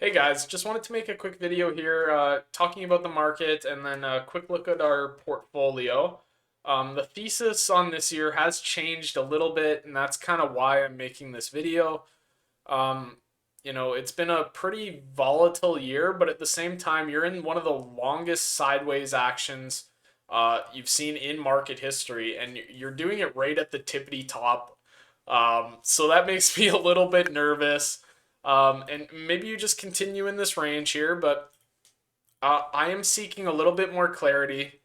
Hey guys, just wanted to make a quick video here talking about the market and then a quick look at our portfolio. The thesis on this year has changed a little bit, and that's kind of why I'm making this video. Um, it's been a pretty volatile year, but at the same time, you're in one of the longest sideways actions you've seen in market history, and you're doing it right at the tippity top. So that makes me a little bit nervous. And maybe you just continue in this range here, but I am seeking a little bit more clarity.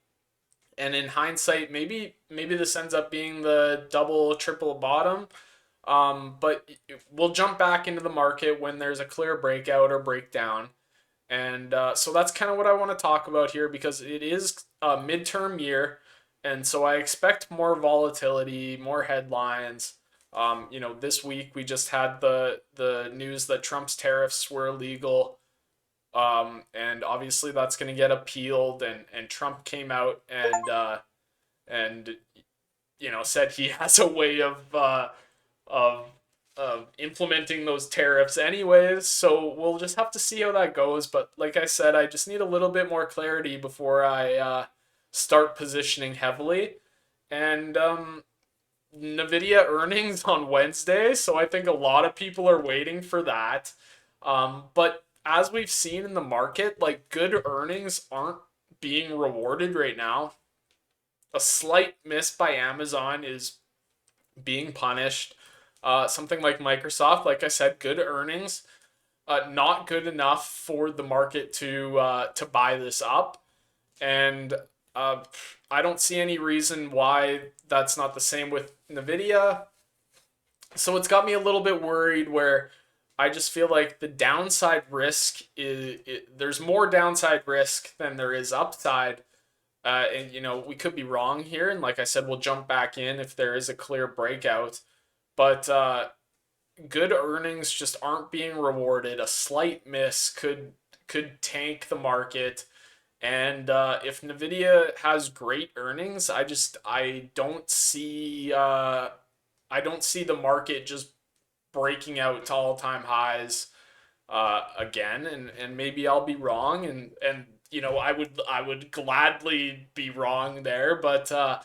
And in hindsight, maybe this ends up being the double, triple bottom. But we'll jump back into the market when there's a clear breakout or breakdown. And so that's kind of what I want to talk about here because it is a midterm year. And so I expect more volatility, more headlines. This week we just had the news that Trump's tariffs were illegal. And obviously that's going to get appealed. And Trump came out and said he has a way of implementing those tariffs anyways. So we'll just have to see how that goes. But like I said, I just need a little bit more clarity before I start positioning heavily. And Nvidia earnings on Wednesday, so I think a lot of people are waiting for that. But as we've seen in the market, like good earnings aren't being rewarded right now. A slight miss by Amazon is being punished. Something like Microsoft, like I said, good earnings, not good enough for the market to buy this up, and uh, I don't see any reason why that's not the same with Nvidia. So it's got me a little bit worried. Where I just feel like the downside risk there's more downside risk than there is upside. And we could be wrong here, and like I said, we'll jump back in if there is a clear breakout. But good earnings just aren't being rewarded. A slight miss could tank the market. And if Nvidia has great earnings, I don't see the market just breaking out to all time highs again. And maybe I'll be wrong, and I would gladly be wrong there, but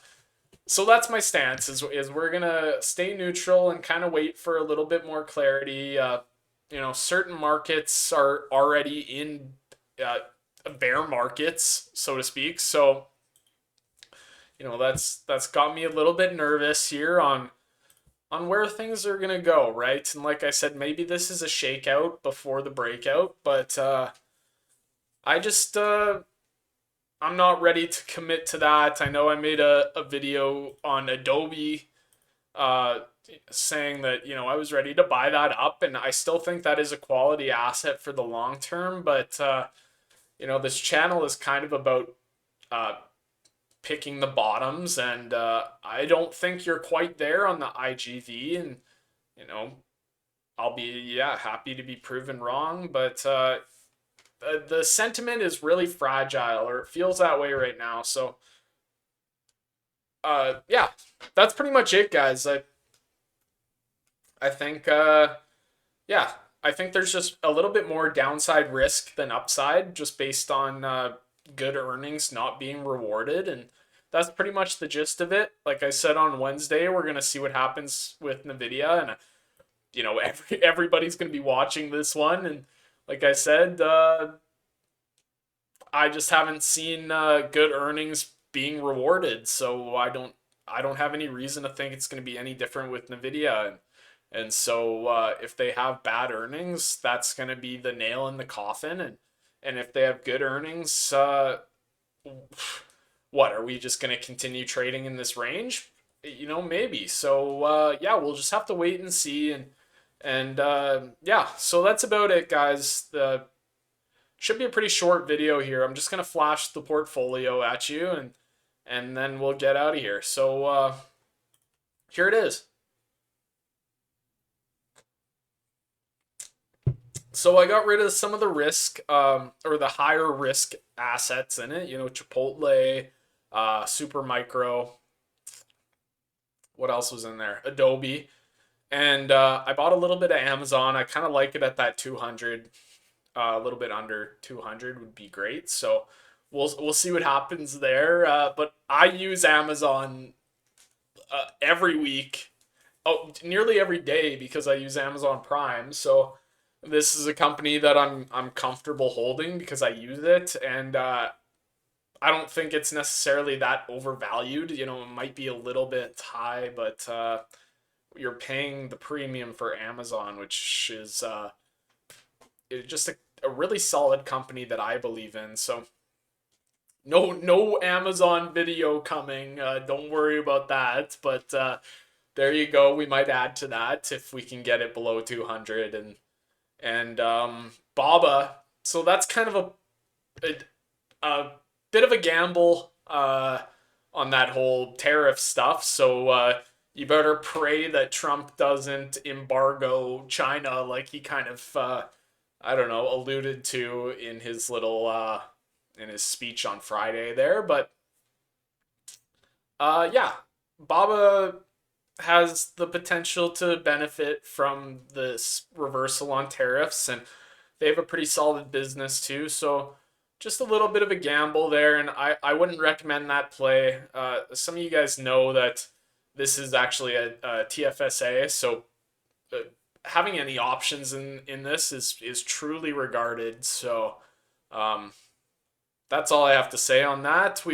so that's my stance is we're gonna stay neutral and kind of wait for a little bit more clarity. Certain markets are already in bear markets, so to speak. So that's got me a little bit nervous here on where things are gonna go, right? And like I said, maybe this is a shakeout before the breakout, but I just I'm not ready to commit to that. I know I made a video on Adobe uh, saying that, I was ready to buy that up, and I still think that is a quality asset for the long term. But, this channel is kind of about uh, picking the bottoms, and I don't think you're quite there on the IGV. And, you know, I'll be, yeah, happy to be proven wrong, but the sentiment is really fragile, or it feels that way right now. So, yeah, that's pretty much it, guys. I think, yeah, I think there's just a little bit more downside risk than upside, just based on good earnings not being rewarded, and that's pretty much the gist of it. Like I said on Wednesday, we're gonna see what happens with Nvidia, and everybody's gonna be watching this one, and like I said, I just haven't seen good earnings being rewarded, so I don't have any reason to think it's going to be any different with Nvidia. And so if they have bad earnings, that's going to be the nail in the coffin. And if they have good earnings, what are we just going to continue trading in this range? Maybe. So yeah, we'll just have to wait and see. And yeah, so that's about it, guys. The should be a pretty short video here. I'm just gonna flash the portfolio at you, and then we'll get out of here. So here it is. So I got rid of some of the risk, or the higher risk assets in it. Chipotle, Supermicro. What else was in there? Adobe, and I bought a little bit of Amazon. I kind of like it at that 200. A little bit under 200 would be great. So we'll see what happens there. But I use Amazon every week, oh, nearly every day because I use Amazon Prime. So this is a company that I'm comfortable holding because I use it, and I don't think it's necessarily that overvalued. You know, it might be a little bit high, but you're paying the premium for Amazon, which is just a really solid company that I believe in. So no Amazon video coming. Don't worry about that. But there you go. We might add to that if we can get it below 200 and Baba. So that's kind of a bit of a gamble on that whole tariff stuff. So you better pray that Trump doesn't embargo China like he kind of I don't know, alluded to in his little in his speech on Friday there. But yeah, Baba has the potential to benefit from this reversal on tariffs, and they have a pretty solid business too. So just a little bit of a gamble there, and I wouldn't recommend that play. Some of you guys know that this is actually a TFSA, so uh, having any options in this is truly regarded. So um, that's all I have to say on that.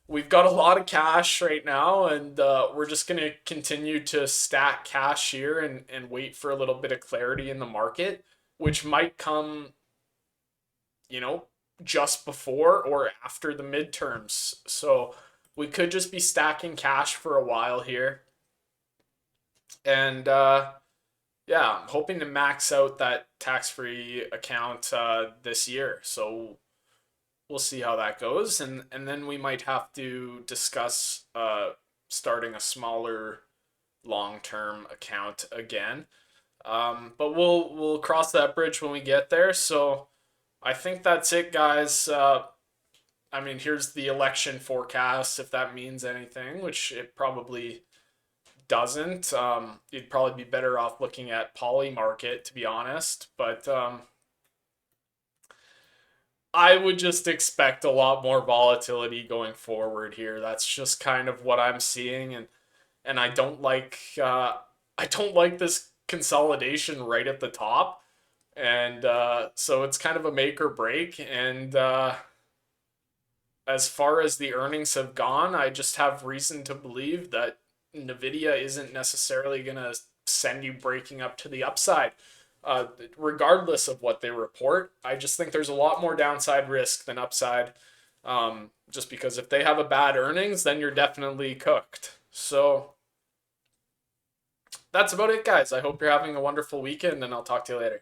We've got a lot of cash right now, and we're just gonna continue to stack cash here and wait for a little bit of clarity in the market, which might come, you know, just before or after the midterms. So we could just be stacking cash for a while here, and yeah, I'm hoping to max out that tax-free account this year. So we'll see how that goes, and then we might have to discuss starting a smaller long-term account again. But we'll cross that bridge when we get there. So I think that's it, guys. I mean, here's the election forecast, if that means anything, which it probably doesn't. You'd probably be better off looking at Polymarket, to be honest. But I would just expect a lot more volatility going forward here. That's just kind of what I'm seeing, and I don't like this consolidation right at the top, and so it's kind of a make or break. And as far as the earnings have gone, I just have reason to believe that Nvidia isn't necessarily gonna send you breaking up to the upside. Regardless of what they report, I just think there's a lot more downside risk than upside. Just because if they have a bad earnings, then you're definitely cooked. So that's about it, guys. I hope you're having a wonderful weekend, and I'll talk to you later.